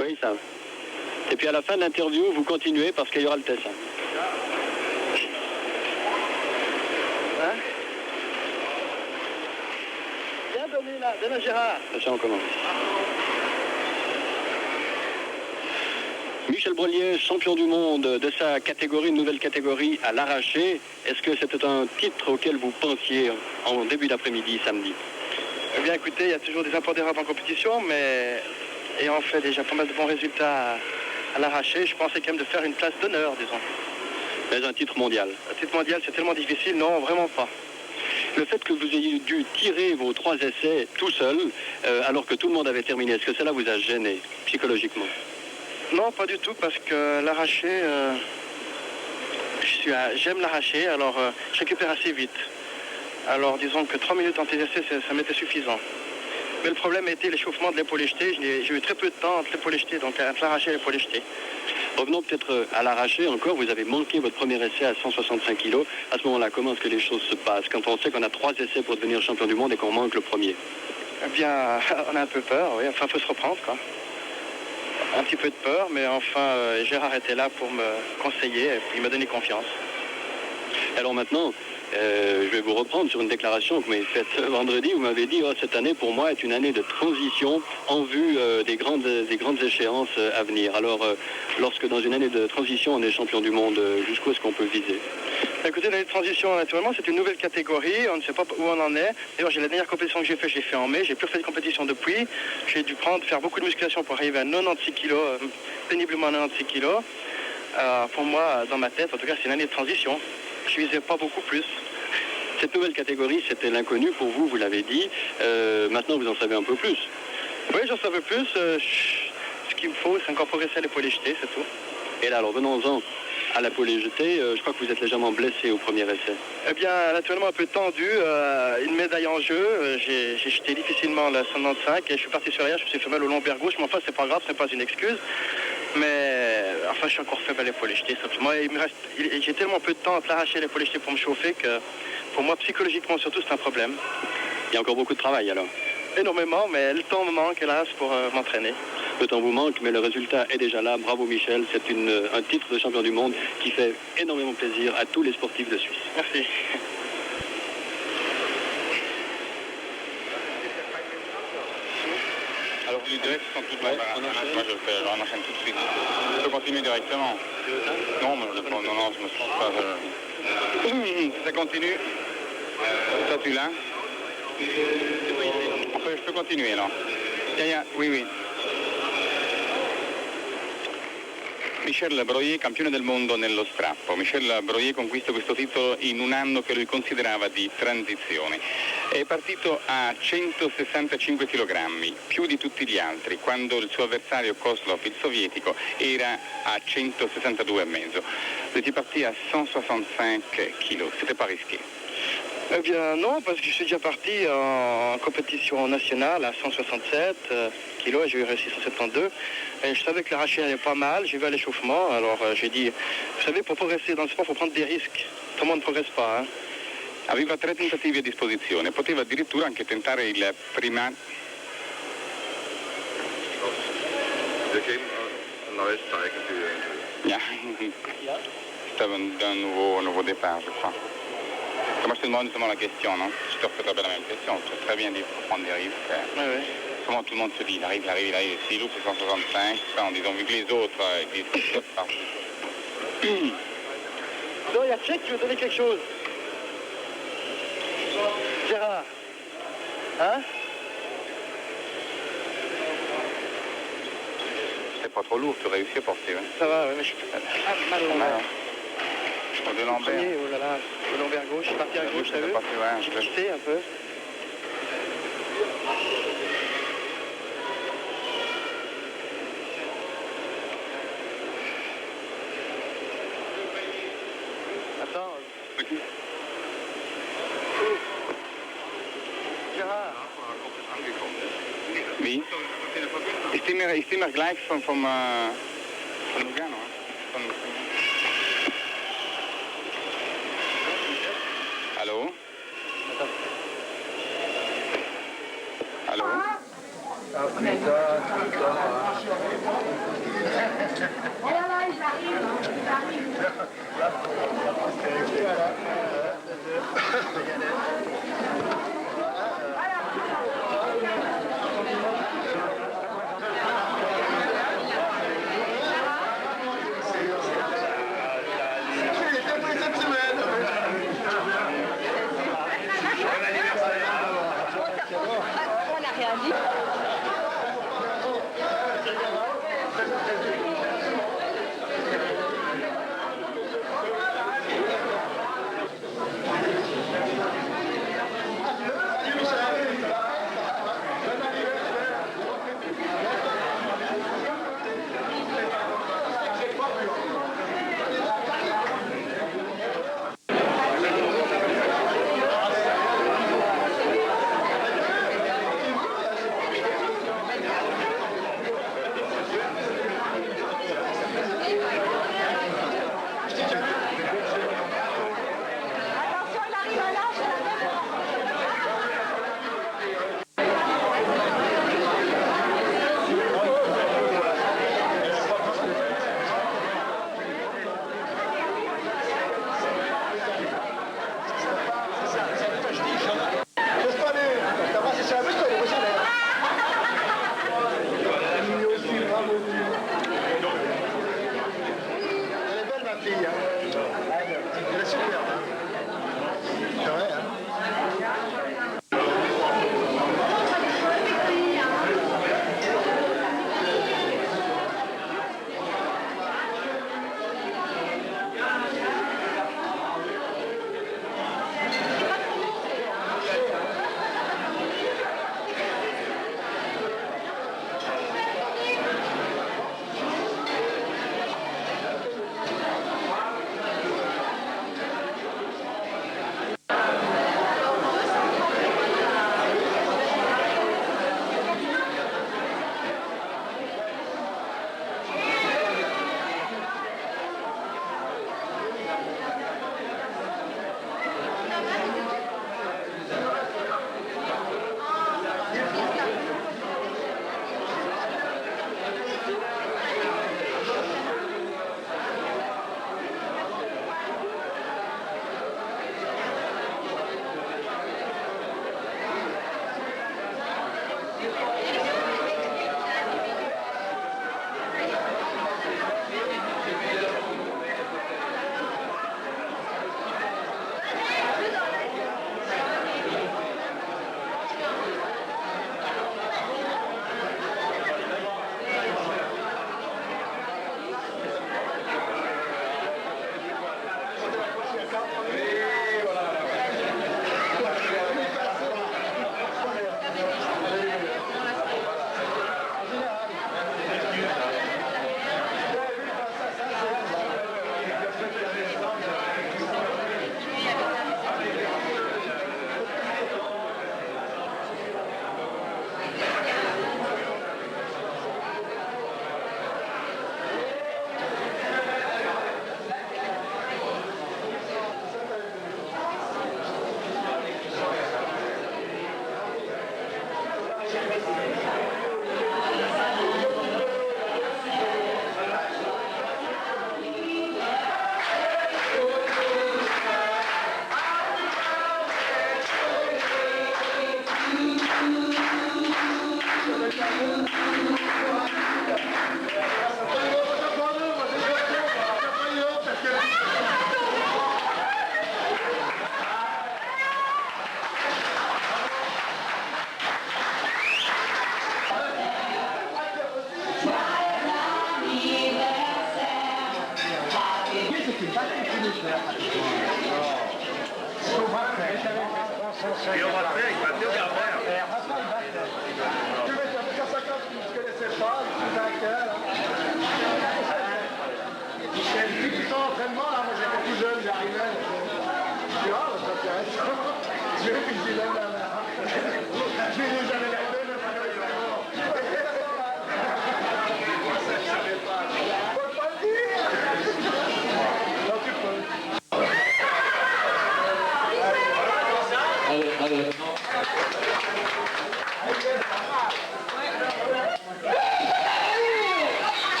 Oui, ça. Et puis à la fin de l'interview, vous continuez parce qu'il y aura le test. Hein? Bien donné là, donne à Gérard. Ça, on commence. Michel Brolier, champion du monde de sa catégorie, une nouvelle catégorie à l'arraché. Est-ce que c'était un titre auquel vous pensiez en début d'après-midi, samedi? Eh bien écoutez, il y a toujours des impondérables en compétition, mais ayant fait déjà pas mal de bons résultats à l'arraché, je pensais quand même de faire une place d'honneur, disons. Mais un titre mondial? Un titre mondial, c'est tellement difficile, non, vraiment pas. Le fait que vous ayez dû tirer vos 3 essais tout seul, alors que tout le monde avait terminé, est-ce que cela vous a gêné psychologiquement? Non, pas du tout, parce que l'arraché, j'aime l'arraché, alors je récupère assez vite. Alors disons que 3 minutes en TSC, ça m'était suffisant. Mais le problème était l'échauffement de l'épaule jetée. J'ai eu très peu de temps entre l'épaule jetée, donc entre l'arraché et l'épaule jetée. Revenons peut-être à l'arraché encore. Vous avez manqué votre premier essai à 165 kg. À ce moment-là, comment est-ce que les choses se passent quand on sait qu'on a 3 essais pour devenir champion du monde et qu'on manque le premier? Eh bien, on a un peu peur, oui. Enfin, il faut se reprendre, quoi. Un petit peu de peur, mais enfin, Gérard était là pour me conseiller et puis il m'a donné confiance. Alors maintenant, je vais vous reprendre sur une déclaration que vous m'avez faite vendredi. Vous m'avez dit, cette année pour moi est une année de transition en vue des grandes échéances à venir. Alors, lorsque dans une année de transition on est champion du monde, jusqu'où est-ce qu'on peut viser? Écoutez, l'année de transition, naturellement, c'est une nouvelle catégorie. On ne sait pas où on en est. D'ailleurs, la dernière compétition que j'ai fait en mai. J'ai plus fait de compétition depuis. J'ai dû faire beaucoup de musculation pour arriver à 96 kg, péniblement à 96 kg. Pour moi, dans ma tête, en tout cas, c'est une année de transition. Je ne visais pas beaucoup plus. Cette nouvelle catégorie, c'était l'inconnu pour vous, vous l'avez dit. Maintenant, vous en savez un peu plus. Oui, j'en savais plus. Ce qu'il me faut, c'est encore progresser à l'épaule jetée, c'est tout. Et là, alors, venons-en à l'épaule jetée. Je crois que vous êtes légèrement blessé au premier essai. Eh bien, naturellement, un peu tendu. Une médaille en jeu. J'ai jeté difficilement la 195 et je suis parti sur l'arrière. Je me suis fait mal au lombaire gauche. Mais enfin, c'est pas grave, ce n'est pas une excuse. Mais enfin, je suis encore faible à l'épaule jetée. Simplement, j'ai tellement peu de temps à l'arracher à l'épaule jetée pour me chauffer que pour moi, psychologiquement surtout, c'est un problème. Il y a encore beaucoup de travail alors? Énormément, mais le temps me manque, hélas, pour m'entraîner. Le temps vous manque, mais le résultat est déjà là. Bravo Michel, c'est un titre de champion du monde qui fait énormément plaisir à tous les sportifs de Suisse. Merci. Alors les directs sont toutes là. Moi j'en enchaîne tout de suite. Je peux continuer directement. Non, mais non, je me sens pas. Ça continue. Ça tu l'as. Je peux continuer alors. Oui. Michel Brolier, campione del mondo nello strappo. Michel Brolier conquista questo titolo in un anno che lui considerava di transizione. È partito a 165 kg, più di tutti gli altri, quando il suo avversario Kozlov, il sovietico, era a 162,5. Vous étiez parti à 165 kg, c'était pas risqué? Eh bien non, parce que je suis déjà parti en compétition nationale à 167 kilos et j'ai réussi 172. Et je savais que l'arraché allait pas mal, j'ai vu à l'échauffement, alors j'ai dit, vous savez, pour progresser dans le sport, il faut prendre des risques. Tout le monde ne progresse pas. Hein. Aveva 3 tentativi a disposizione, poteva addirittura anche tentare il prima... C'était un nouveau départ, je crois. Moi, je te demande justement la question, non? Je te refais très bien la même question. Tu as très bien dit qu'il faut prendre des risques. Oui. Comment tout le monde se dit, il arrive. S'il loupe, c'est 165, en disant, vu que les autres disent que c'est pas. Non, il y a Tchèque qui veut donner quelque chose. Gérard. Hein? C'est pas trop lourd, tu réussis à porter. Ouais. Ça va, oui, mais je suis mal au lombaire. De lombaire. Oh là là, le lombaire gauche, je suis parti à gauche, t'as vu? J'ai quitté un peu. Attends. Gérard. Wie? Is die maar gelijk van Lugano? Hallo? Hallo?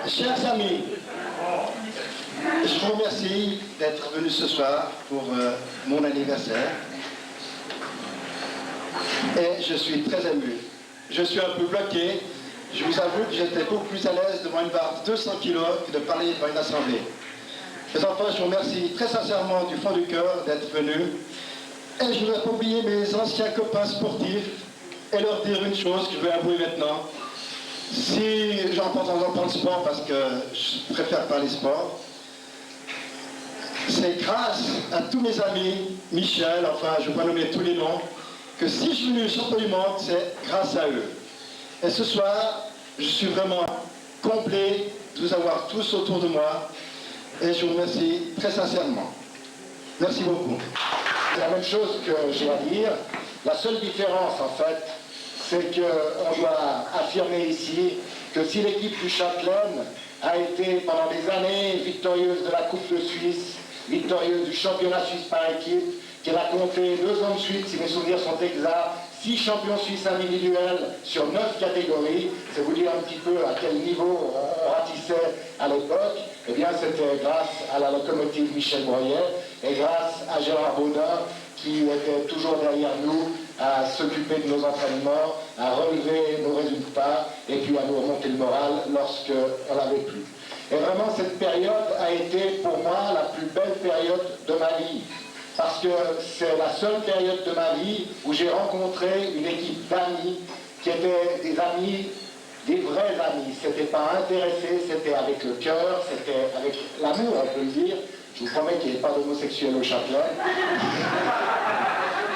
Chers amis, je vous remercie d'être venus ce soir pour mon anniversaire. Et je suis très ému. Je suis un peu bloqué. Je vous avoue que j'étais beaucoup plus à l'aise devant une barre de 200 kg que de parler devant une assemblée. Les enfants, je vous remercie très sincèrement du fond du cœur d'être venus. Et je ne voudrais pas oublier mes anciens copains sportifs et leur dire une chose que je vais avouer maintenant. Si j'en pense en parlant de sport parce que je préfère parler sport, c'est grâce à tous mes amis, Michel, enfin je ne vais pas nommer tous les noms, que si je suis venu champion du monde, c'est grâce à eux. Et ce soir, je suis vraiment complet de vous avoir tous autour de moi et je vous remercie très sincèrement. Merci beaucoup. C'est la même chose que j'ai à dire. La seule différence en fait, c'est qu'on doit affirmer ici que si l'équipe du Châtelaine a été pendant des années victorieuse de la Coupe de Suisse, victorieuse du championnat suisse par équipe, qu'elle a compté 2 ans de suite, si mes souvenirs sont exacts, 6 champions suisses individuels sur 9 catégories, c'est vous dire un petit peu à quel niveau on ratissait à l'époque, eh bien c'était grâce à la locomotive Michel Broyet et grâce à Gérard Baudin qui était toujours derrière nous à s'occuper de nos entraînements, à relever nos résultats et puis à nous remonter le moral lorsqu'on l'avait plus. Et vraiment cette période a été pour moi la plus belle période de ma vie. Parce que c'est la seule période de ma vie où j'ai rencontré une équipe d'amis qui étaient des amis, des vrais amis. C'était pas intéressé, c'était avec le cœur, c'était avec l'amour, on peut le dire. Je vous promets qu'il n'y ait pas d'homosexuels au Châtelet.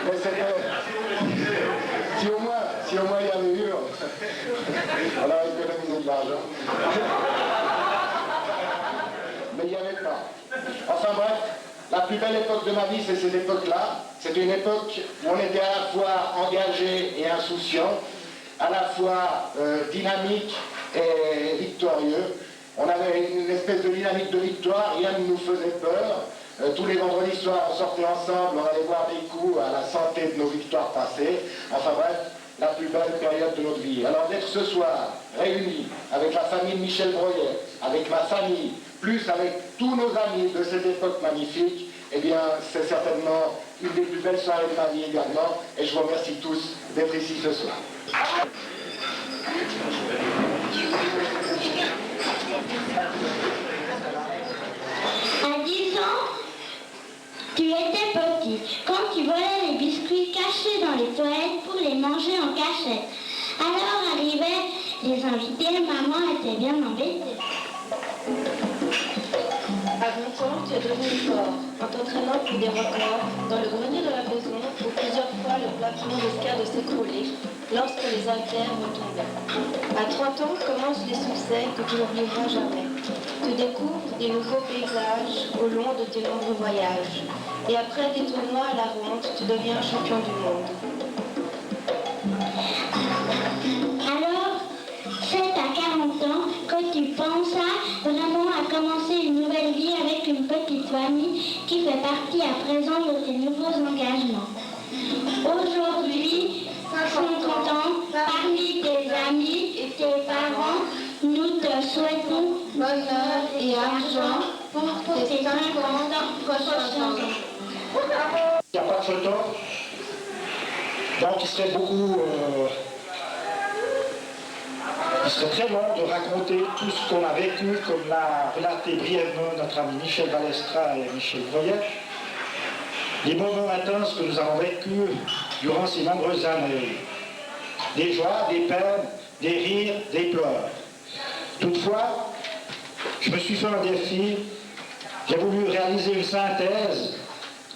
Mais c'était... Si au moins il y avait eu, on aurait économisé de l'argent. Mais il n'y avait pas. Enfin bref. La plus belle époque de ma vie, c'est cette époque-là. C'était une époque où on était à la fois engagé et insouciant, à la fois dynamique et victorieux. On avait une espèce de dynamique de victoire, rien ne nous faisait peur. Tous les vendredis soirs, on sortait ensemble, on allait boire des coups à la santé de nos victoires passées. Enfin bref, la plus belle période de notre vie. Alors d'être ce soir réunis avec la famille de Michel Broyet, avec ma famille, plus avec tous nos amis de cette époque magnifique, eh bien, c'est certainement une des plus belles soirées de ma vie également, et je vous remercie tous d'être ici ce soir. À 10 ans, tu étais petit. Quand tu volais les biscuits cachés dans les toilettes pour les manger en cachette. Alors arrivaient les invités, maman était bien embêtée. À 20 ans, tu es devenu fort, en t'entraînant pour des records, dans le grenier de la maison, où plusieurs fois le plafond risqua de s'écrouler, lorsque les haltères retombaient. À 30 ans commencent les succès que tu n'oublieras jamais. Tu découvres des nouveaux paysages au long de tes nombreux voyages. Et après des tournois à la ronde, tu deviens champion du monde. Alors, c'est à 40 ans que tu pensas vraiment à commencer une nouvelle vie avec une petite famille qui fait partie à présent de tes nouveaux engagements. Aujourd'hui, 50 ans, parmi tes amis et tes parents, nous te souhaitons bonheur et argent pour tes 50 prochains ans. Il n'y a pas de photo, donc il serait il serait très long de raconter tout ce qu'on a vécu, comme l'a relaté brièvement notre ami Michel Balestra et Michel Broyet, les moments intenses que nous avons vécus durant ces nombreuses années. Des joies, des peines, des rires, des pleurs. Toutefois, je me suis fait un défi, j'ai voulu réaliser une synthèse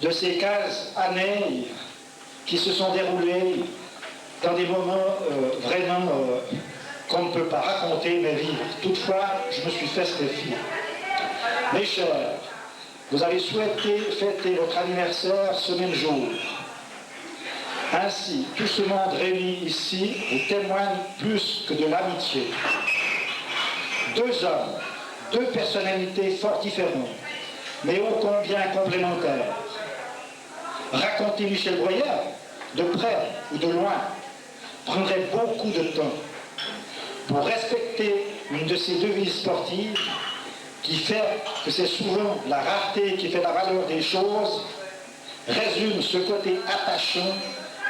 de ces 15 années qui se sont déroulées dans des moments vraiment qu'on ne peut pas raconter mais vivre. Toutefois, je me suis fait ce défi. Mes chers, vous avez souhaité fêter votre anniversaire ce même jour. Ainsi, tout ce monde réuni ici vous témoigne plus que de l'amitié. 2 hommes, 2 personnalités fort différentes, mais ô combien complémentaires. Racontez Michel Broyet, de près ou de loin. prendrait beaucoup de temps pour respecter une de ces devises sportives qui fait que c'est souvent la rareté qui fait la valeur des choses, résume ce côté attachant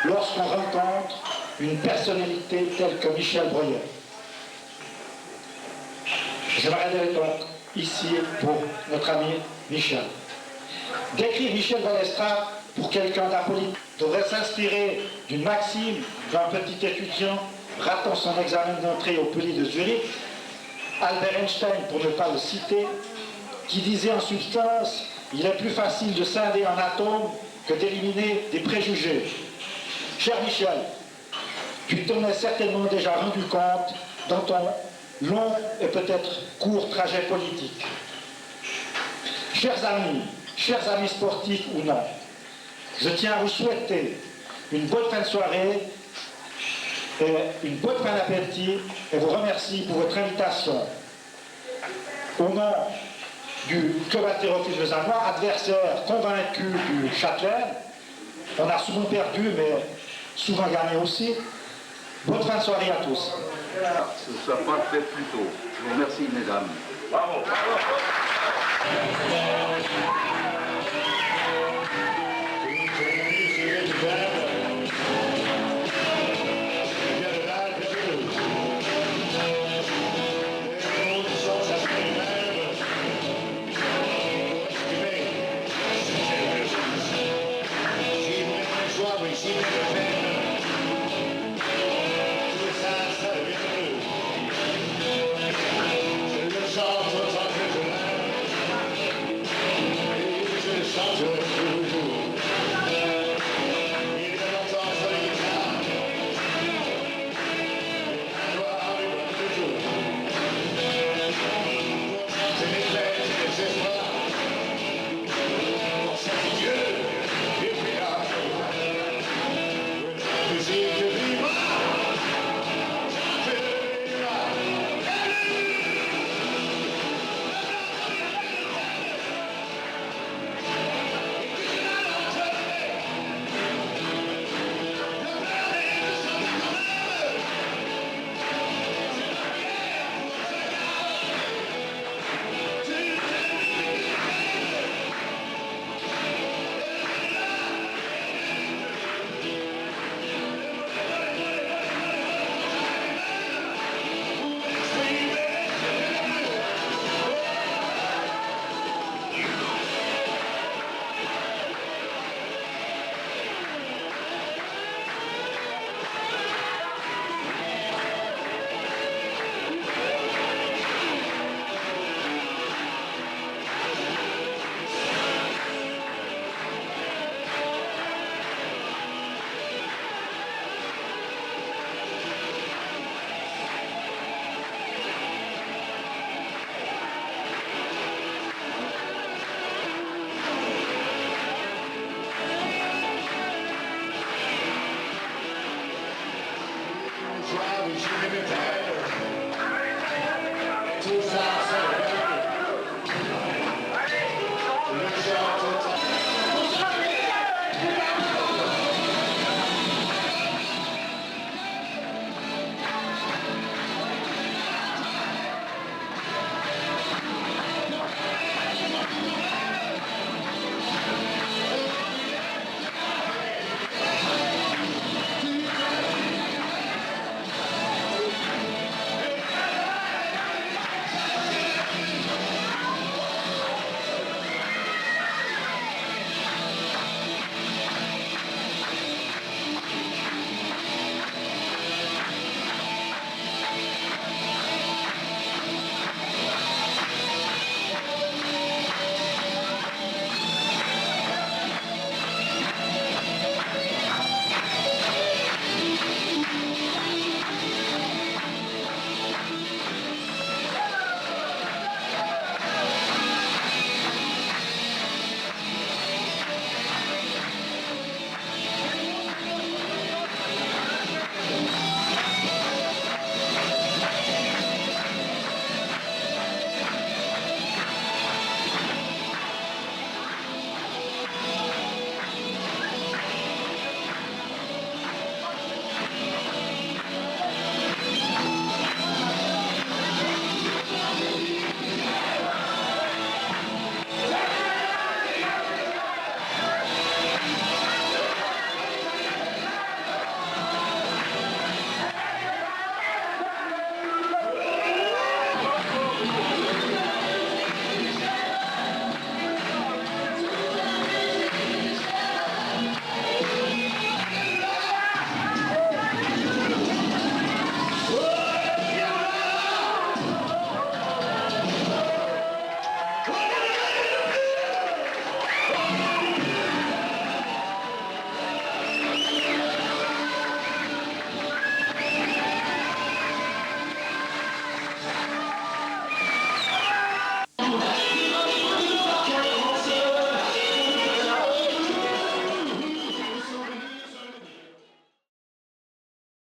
lorsqu'on rencontre une personnalité telle que Michel Breuillet. J'aimerais donc ici pour notre ami Michel. Décrire Michel Balestra pour quelqu'un d'apolitique devrait s'inspirer d'une maxime d'un petit étudiant ratant son examen d'entrée au Poly de Zurich, Albert Einstein pour ne pas le citer, qui disait en substance « Il est plus facile de scinder un atome que d'éliminer des préjugés ». Cher Michel, tu t'en es certainement déjà rendu compte dans ton long et peut-être court trajet politique. Chers amis sportifs ou non, je tiens à vous souhaiter une bonne fin de soirée et une bonne fin d'appétit et vous remercie pour votre invitation. Au nom du club haltérophile lausannois, adversaire convaincu du Châtelaine, on a souvent perdu mais souvent gagné aussi. Bonne fin de soirée à tous. Ce ne soit pas fait plus tôt. Je vous remercie, mesdames. Bravo.